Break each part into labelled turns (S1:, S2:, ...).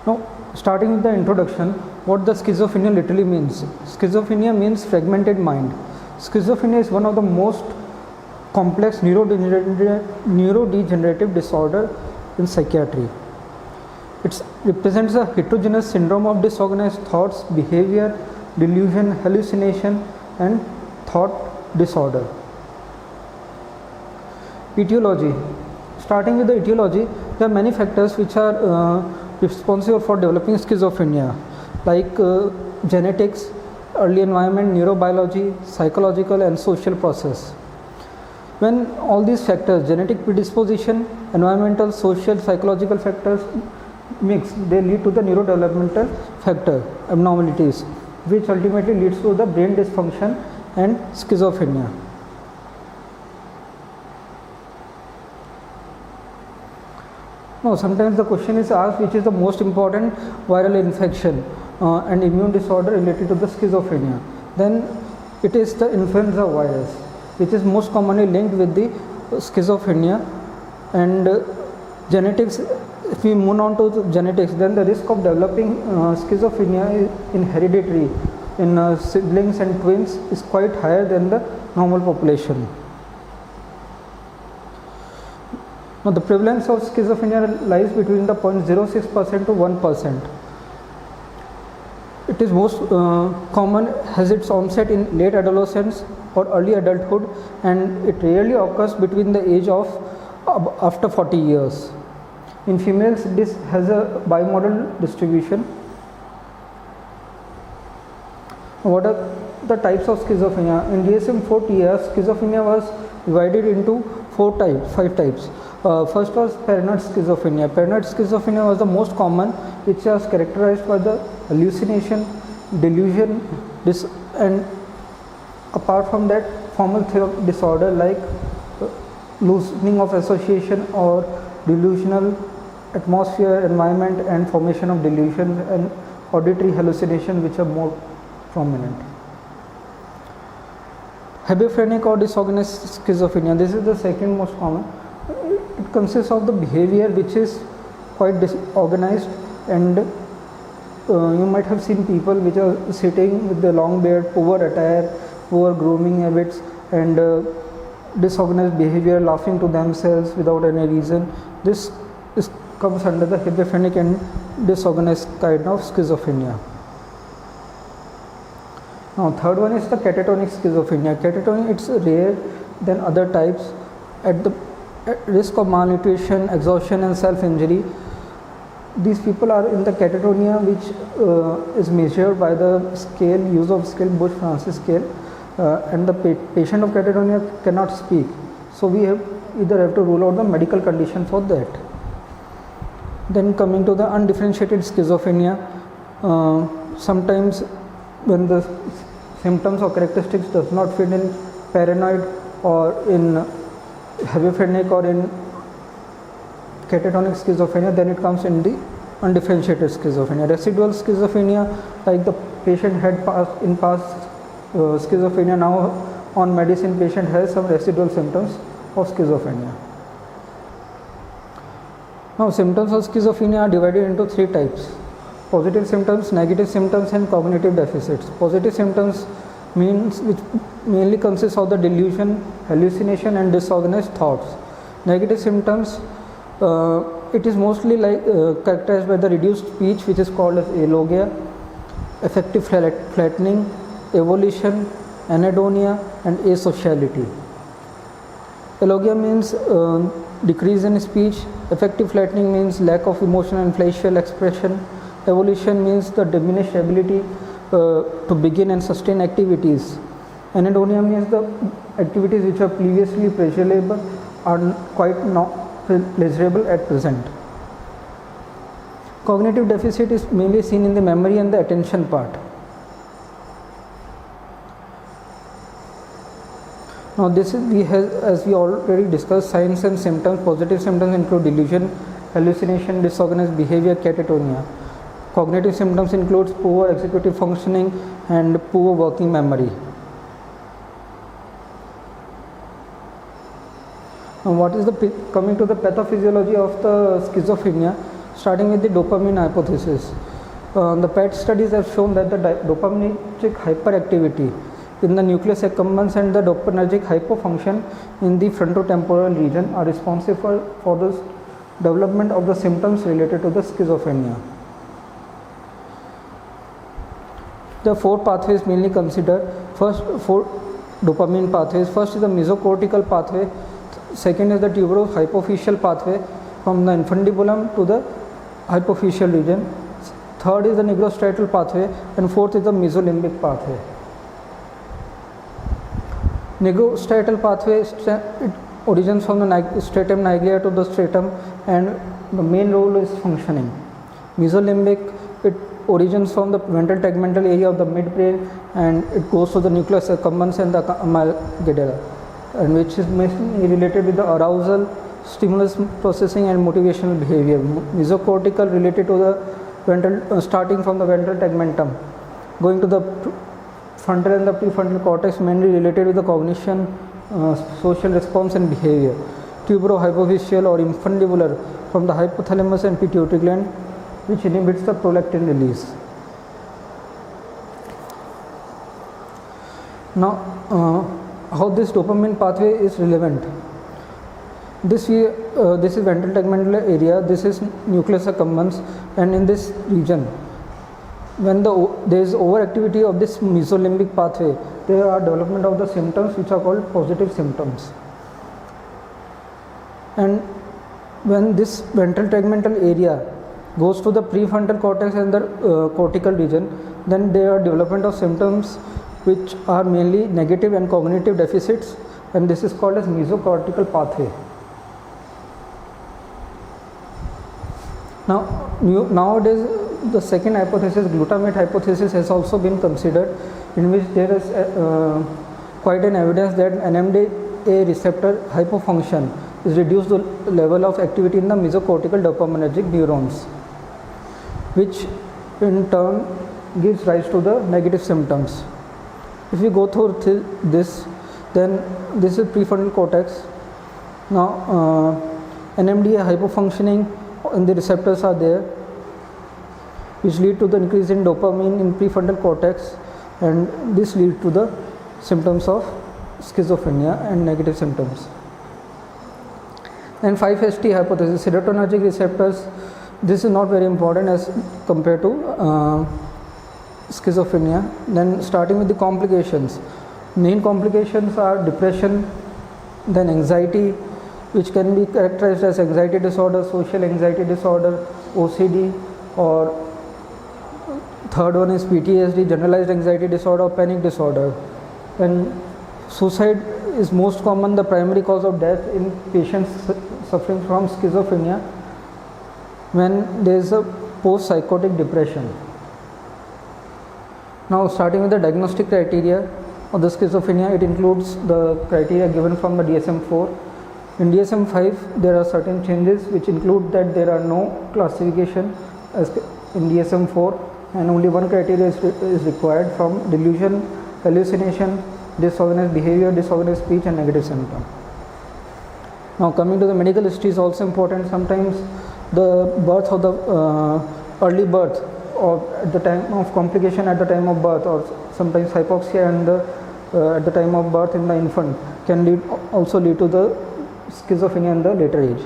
S1: Now, starting with the introduction, what the schizophrenia literally means. Schizophrenia means fragmented mind. Schizophrenia is one of the most complex neurodegenerative disorder in psychiatry. It represents a heterogeneous syndrome of disorganized thoughts, behavior, delusion, hallucination, and thought disorder. Etiology. Starting with the etiology, there are many factors which are responsible for developing schizophrenia, like genetics, early environment, neurobiology, psychological and social process. When all these factors, genetic predisposition, environmental, social, psychological factors mix, they lead to the neurodevelopmental factor abnormalities, which ultimately leads to the brain dysfunction and schizophrenia. Now, sometimes the question is asked, which is the most important viral infection and immune disorder related to the schizophrenia. Then it is the influenza virus, which is most commonly linked with the schizophrenia. And genetics, if we move on to the genetics, then the risk of developing schizophrenia in hereditary in siblings and twins is quite higher than the normal population. Now, the prevalence of schizophrenia lies between the 0.06% to 1%. It is most common, has its onset in late adolescence or early adulthood, and it rarely occurs between the age of after 40 years. In females, this has a bimodal distribution. What are the types of schizophrenia? In DSM-4 schizophrenia was divided into 5 types. First was paranoid schizophrenia. Paranoid schizophrenia was the most common, which was characterized by the hallucination, delusion, and apart from that, formal disorder like loosening of association or delusional atmosphere, environment, and formation of delusions and auditory hallucination, which are more prominent. Hebephrenic or disorganized schizophrenia. This is the second most common. It consists of the behavior which is quite disorganized, and you might have seen people which are sitting with the long beard, poor attire, poor grooming habits, and disorganized behavior, laughing to themselves without any reason. This comes under the hebephrenic and disorganized kind of schizophrenia. Now, third one is the catatonic schizophrenia. Catatonic, it's rare than other types. At risk of malnutrition, exhaustion, and self-injury, these people are in the catatonia, which is measured by the use of scale, Bush-Francis scale, and the patient of catatonia cannot speak. So we either have to rule out the medical condition for that. Then coming to the undifferentiated schizophrenia, sometimes when the symptoms or characteristics does not fit in paranoid or in hebephrenic or in catatonic schizophrenia, then it comes in the undifferentiated schizophrenia. Residual schizophrenia, like the patient had past schizophrenia, now on medicine patient has some residual symptoms of schizophrenia. Now, symptoms of schizophrenia are divided into 3 types: positive symptoms, negative symptoms, and cognitive deficits. Positive symptoms means which mainly consists of the delusion, hallucination, and disorganized thoughts. Negative symptoms, it is mostly like characterized by the reduced speech, which is called as alogia, affective flattening, evolution, anhedonia, and asociality. Alogia means decrease in speech. Affective flattening means lack of emotional and facial expression. Evolution means the diminished ability to begin and sustain activities. Anhedonia means the activities which are previously pleasurable are quite not pleasurable at present. Cognitive deficit is mainly seen in the memory and the attention part. Now, this is as we already discussed, signs and symptoms. Positive symptoms include delusion, hallucination, disorganized behavior, catatonia. Cognitive symptoms includes poor executive functioning and poor working memory. Now, what is coming to the pathophysiology of the schizophrenia? starting with the dopamine hypothesis. The PET studies have shown that the dopaminergic hyperactivity in the nucleus accumbens and the dopaminergic hypofunction in the frontotemporal region are responsive for the development of the symptoms related to the schizophrenia. The four pathways mainly considered. First, four dopamine pathways. First is the mesocortical pathway. Second is the tuberohypophyseal pathway from the infundibulum to the hypophyseal region. Third is the nigrostriatal pathway, and fourth is the mesolimbic pathway. Nigrostriatal pathway, it origins from the stratum nigra to the stratum, and the main role is functioning. Mesolimbic, it origins from the ventral tegmental area of the midbrain, and it goes to the nucleus accumbens and the amygdala, and which is mainly related with the arousal, stimulus processing, and motivational behavior. Mesocortical related to the ventral, starting from the ventral tegmentum, going to the frontal and the prefrontal cortex, mainly related with the cognition, social response and behavior. Tuberohypophyseal or infundibular from the hypothalamus and pituitary gland, which inhibits the prolactin release. Now, how this dopamine pathway is relevant? This is ventral tegmental area, this is nucleus accumbens, and in this region, when there is overactivity of this mesolimbic pathway, there are development of the symptoms which are called positive symptoms. And when this ventral tegmental area goes to the prefrontal cortex and the cortical region, then there are development of symptoms which are mainly negative and cognitive deficits, and this is called as mesocortical pathway. Now, nowadays, the second hypothesis, glutamate hypothesis, has also been considered, in which there is quite an evidence that NMDA receptor hypofunction is reduced the level of activity in the mesocortical dopaminergic neurons, which in turn gives rise to the negative symptoms. If we go through this, then this is prefrontal cortex. Now, NMDA hypofunctioning and the receptors are there, which lead to the increase in dopamine in prefrontal cortex, and this leads to the symptoms of schizophrenia and negative symptoms. And 5-HT hypothesis, serotonergic receptors, this is not very important as compared to schizophrenia. Then starting with the complications, main complications are depression, then anxiety, which can be characterized as anxiety disorder, social anxiety disorder, OCD, or third one is PTSD, generalized anxiety disorder, or panic disorder. And suicide is most common, the primary cause of death in patients suffering from schizophrenia when there is a post-psychotic depression. Now, starting with the diagnostic criteria of the schizophrenia, it includes the criteria given from the DSM-4. In DSM-5, there are certain changes which include that there are no classification as in DSM-4, and only one criteria is required from delusion, hallucination, disorganized behavior, disorganized speech, and negative symptom. Now, coming to the medical history is also important. Sometimes the birth of the early birth, or at the time of complication at the time of birth, or sometimes hypoxia and at the time of birth in the infant, can also lead to the schizophrenia in the later age.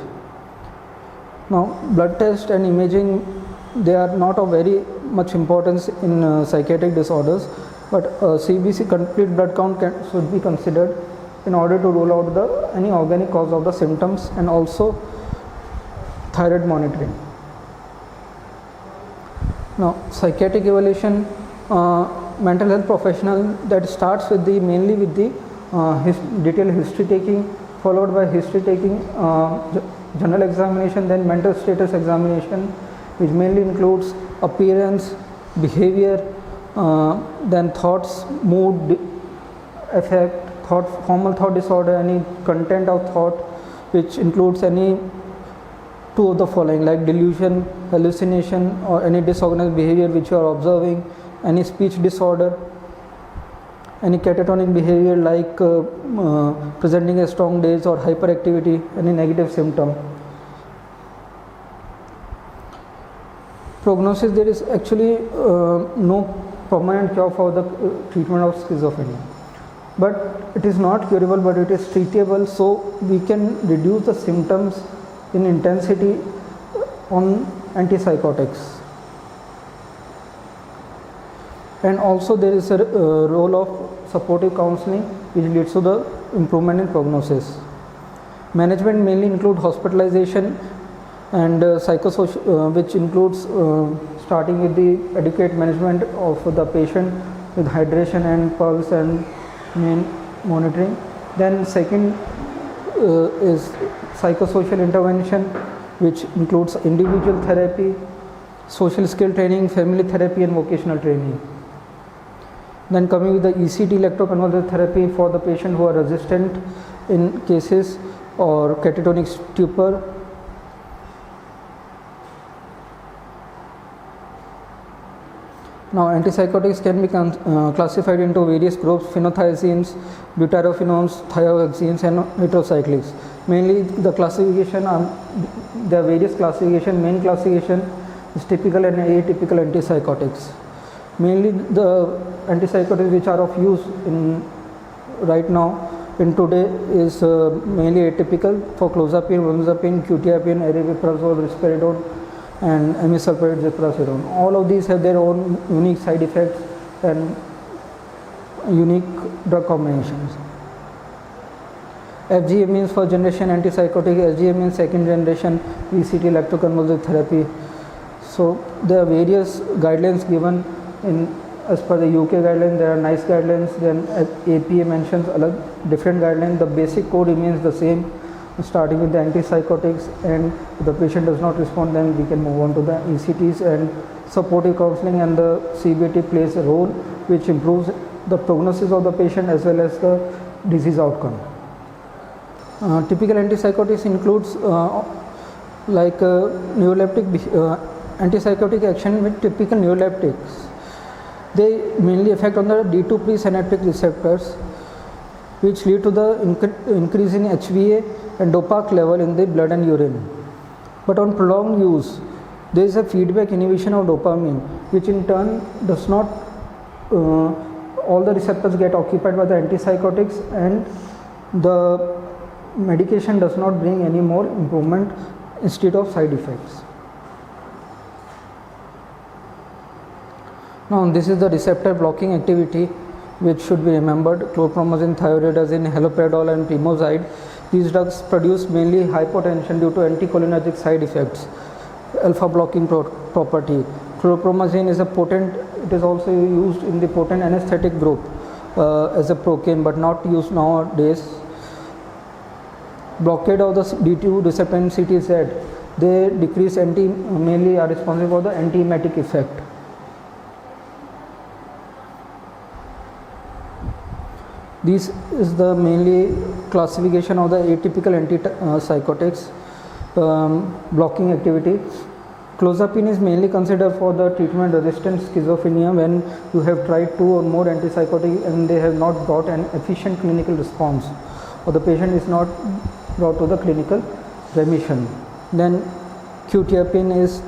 S1: Now, blood test and imaging, they are not of very much importance in psychiatric disorders, but CBC, complete blood count, should be considered in order to rule out any organic cause of the symptoms, and also thyroid monitoring. Now, psychiatric evaluation, mental health professional, that starts with mainly with the detailed history taking, followed by history taking, general examination, then mental status examination, which mainly includes appearance, behavior, then thoughts, mood, affect, formal thought disorder, any content of thought, which includes any two of the following, like delusion, hallucination, or any disorganized behavior which you are observing, any speech disorder, any catatonic behavior like presenting a strong daze or hyperactivity, any negative symptom. prognosis, there is actually no permanent cure for the treatment of schizophrenia, but it is not curable, but it is treatable, so we can reduce the symptoms in intensity on antipsychotics. And also there is a role of supportive counseling which leads to the improvement in prognosis. Management mainly include hospitalization and psychosocial, which includes starting with the adequate management of the patient with hydration and pulse and main monitoring. Then second is psychosocial intervention, which includes individual therapy, social skill training, family therapy and vocational training. Then coming with the ECT, electroconvulsive therapy for the patient who are resistant in cases or catatonic stupor. Now antipsychotics can be classified into various groups: phenothiazines, butyrophenones, thiohexines and heterocyclics. Mainly the classification, there are various classification. Main classification is typical and atypical antipsychotics. Mainly the antipsychotics which are of use in right now in today is mainly atypical for clozapine, olanzapine, quetiapine, aripiprazole, risperidone and amisulpride, ziprasidone. All of these have their own unique side effects and unique drug combinations. FGA means first generation antipsychotic, SGA means second generation ECT, electroconvulsive therapy. So there are various guidelines given in as per the UK guidelines. There are NICE guidelines, then APA mentions different guidelines. The basic code remains the same, starting with the antipsychotics, and if the patient does not respond, then we can move on to the ECTs, and supportive counseling and the CBT plays a role which improves the prognosis of the patient as well as the disease outcome. Typical antipsychotics includes neuroleptic antipsychotic action with typical neuroleptics. They mainly affect on the D2 presynaptic receptors, which lead to the increase in HVA and dopamine level in the blood and urine. But on prolonged use, there is a feedback inhibition of dopamine, which in turn does not, all the receptors get occupied by the antipsychotics, and the medication does not bring any more improvement instead of side effects. Now this is the receptor blocking activity which should be remembered: chlorpromazine, thioridazine, haloperidol and primoxide. These drugs produce mainly hypotension due to anticholinergic side effects, alpha blocking property. Chlorpromazine is a potent, it is also used in the potent anesthetic group as a procaine, but not used nowadays. Blockade of the D2 receptor and CTZ, they decrease mainly are responsible for the antiemetic effect. This is the mainly classification of the atypical antipsychotics blocking activity. Clozapine is mainly considered for the treatment resistant schizophrenia when you have tried 2 or more antipsychotics and they have not brought an efficient clinical response, or the patient is not brought to the clinical remission. Then quetiapine is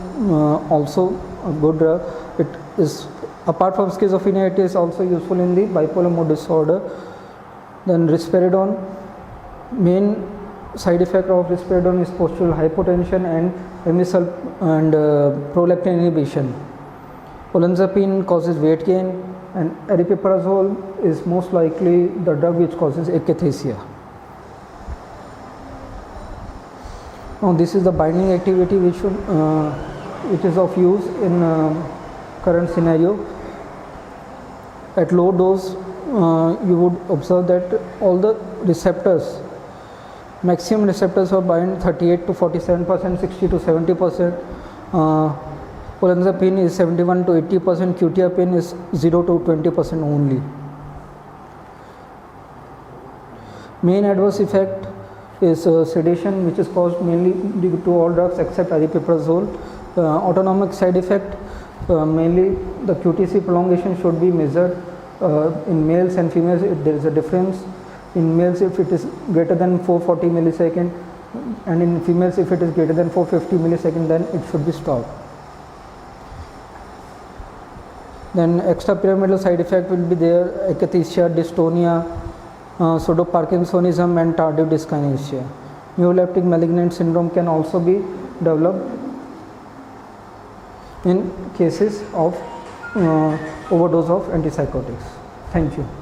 S1: also a good drug. It is, apart from schizophrenia, it is also useful in the bipolar mood disorder. Then risperidone, main side effect of risperidone is postural hypotension and prolactin inhibition. Olanzapine causes weight gain, and aripiprazole is most likely the drug which causes akathisia. Now this is the binding activity which is of use in current scenario. At low dose, you would observe that all the receptors, maximum receptors are bind 38 to 47%, 60 to 70%. Olanzapine is 71 to 80%, quetiapine is 0 to 20% only. Main adverse effect is sedation, which is caused mainly due to all drugs except aripiprazole. Autonomic side effect, mainly the QTC prolongation should be measured. In males and females, there is a difference. In males, if it is greater than 440 millisecond, and in females, if it is greater than 450 millisecond, then it should be stopped. Then extrapyramidal side effect will be there: akathisia, dystonia, pseudoparkinsonism, and tardive dyskinesia. Myeloleptic malignant syndrome can also be developed in cases of overdose of antipsychotics. Thank you.